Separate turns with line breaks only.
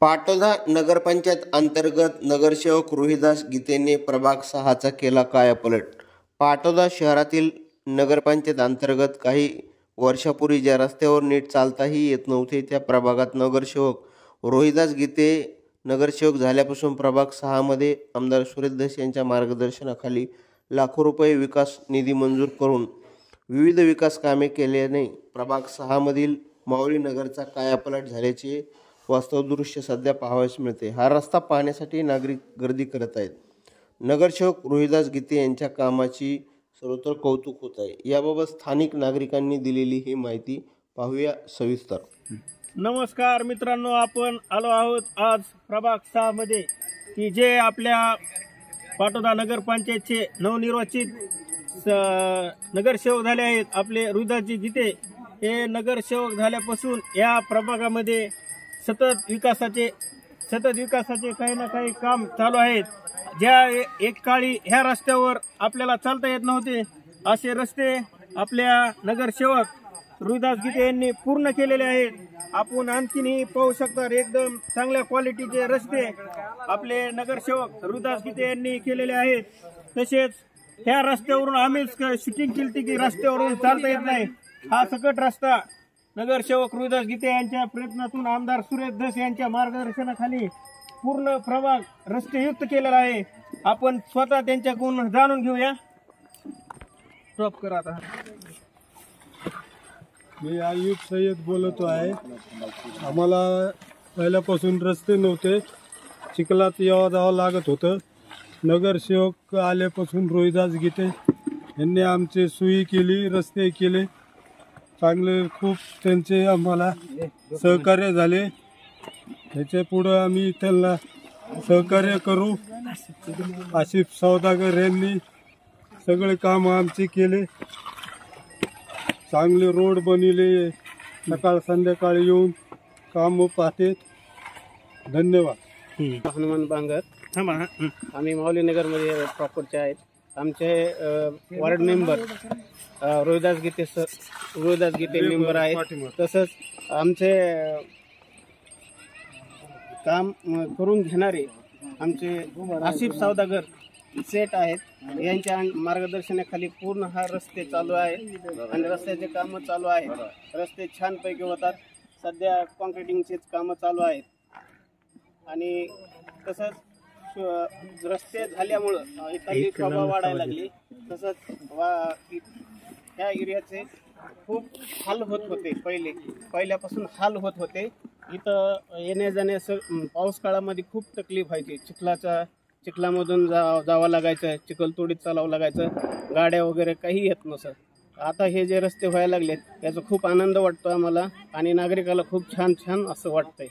पाटोदा नगरपंचायत अंतर्गत नगरसेवक रोहिदास गीतेने प्रभाग 6चा केला कायापालट। पाटोदा शहरातील नगरपंचायत अंतर्गत काही वर्षापूर्वी ज्या रस्त्यावर नीट चालताही येत नव्हते त्या प्रभागात नगरसेवक रोहिदास गीते नगरसेवक झाल्यापासून प्रभाग 6मध्ये आमदार सुरेश धस यांच्या मार्गदर्शनाखाली लाखो रुपये विकास निधी मंजूर करून विविध विकास कामे केल्याने प्रभाग 6मधील माऊली नगरचा कायापालट झाल्याचे वास्तव दृश्य सध्या पाहावयास मिळते। हा रस्ता पाहण्यासाठी नागरिक गर्दी करत आहेत। नगरसेवक रोहिदास गीते यांच्या कामाची सर्वत्र कौतुक होत आहे। याबाबत स्थानिक नागरिकांनी दिलेली ही माहिती पाहूया सविस्तर।
नमस्कार मित्रांनो, आपण आलो आहोत आज प्रभाग 6 मध्ये की जे आपल्या पाटोदा नगरपंचायतचे नवनिर्वाचित नगरसेवक झाले आहेत। आपले रोहिदासजी गीते हे नगरसेवक झाल्यापासून या प्रभागामध्ये सतत विकासाचे काही ना काही काम चालू आहेत। ज्या एक काळी ह्या रस्त्यावर आपल्याला चालता येत नव्हते असे रस्ते आपल्या नगरसेवक रोहिदास गीते यांनी पूर्ण केलेले आहेत। आपण आणखीनही पाहू शकता, एकदम चांगल्या क्वालिटीचे रस्ते आपले नगरसेवक रोहिदास गीते यांनी केलेले आहेत। तसेच ह्या रस्त्यावरून आम्हीच शूटिंग केली की रस्त्यावरून चालता येत नाही, हा सकट रस्ता नगरसेवक रोहिदास गीते यांच्या प्रयत्नातून आमदार सुरेश धस यांच्या मार्गदर्शनाखाली पूर्ण प्रभाग रस्तेयुक्त केलेला आहे। आपण स्वतः त्यांच्याकडून जाणून घेऊया। स्टॉप करा आता।
मी आयुब सय्यद बोलतो आहे। आम्हाला पहिल्यापासून रस्ते नव्हते, चिखलात यावं जावं लागत होतं। नगरसेवक आल्यापासून रोहिदास गीते यांनी आमचे सोयी केली, रस्ते केले चांगले, खूप त्यांचे आम्हाला सहकार्य झाले। त्याच्या पुढं आम्ही त्यांना सहकार्य करू। आसिफ सौदागर यांनी सगळे काम आमचे केले, चांगले रोड बनविले, सकाळ संध्याकाळी येऊन काम पाहते। धन्यवाद।
हनुमान बांगर, आम्ही माऊली नगरमध्ये प्रॉपरचे आहेत। आमचे वार्ड मेंबर रोहिदास गीते मेंबर आहेत। तसंच आमचे काम करून घेणारे आमचे आसिफ सौदागर सेट आहेत। यांच्या मार्गदर्शनाखाली पूर्ण हा रस्ते चालू आहे आणि रस्त्याचे कामं चालू आहेत। रस्ते छानपैकी होतात। सध्या कॉन्क्रिटिंगचेच कामं चालू आहेत आणि तसंच रस्ते झाल्यामुळं इथली शोभा वाढायला लागली। तसंच ह्या एरियाचे खूप हाल होत होते, पहिल्यापासून हाल होत होते। इथं येण्या जाण्यास पाऊस काळामध्ये खूप तकलीफ व्हायची। चिखलामधून जावं लागायचं, चिखलतोडीत चालावं लागायचं, गाड्या वगैरे काही येत नसत। आता हे जे रस्ते व्हायला लागलेत याचा खूप आनंद वाटतो आम्हाला आणि नागरिकाला खूप छान असं वाटतंय।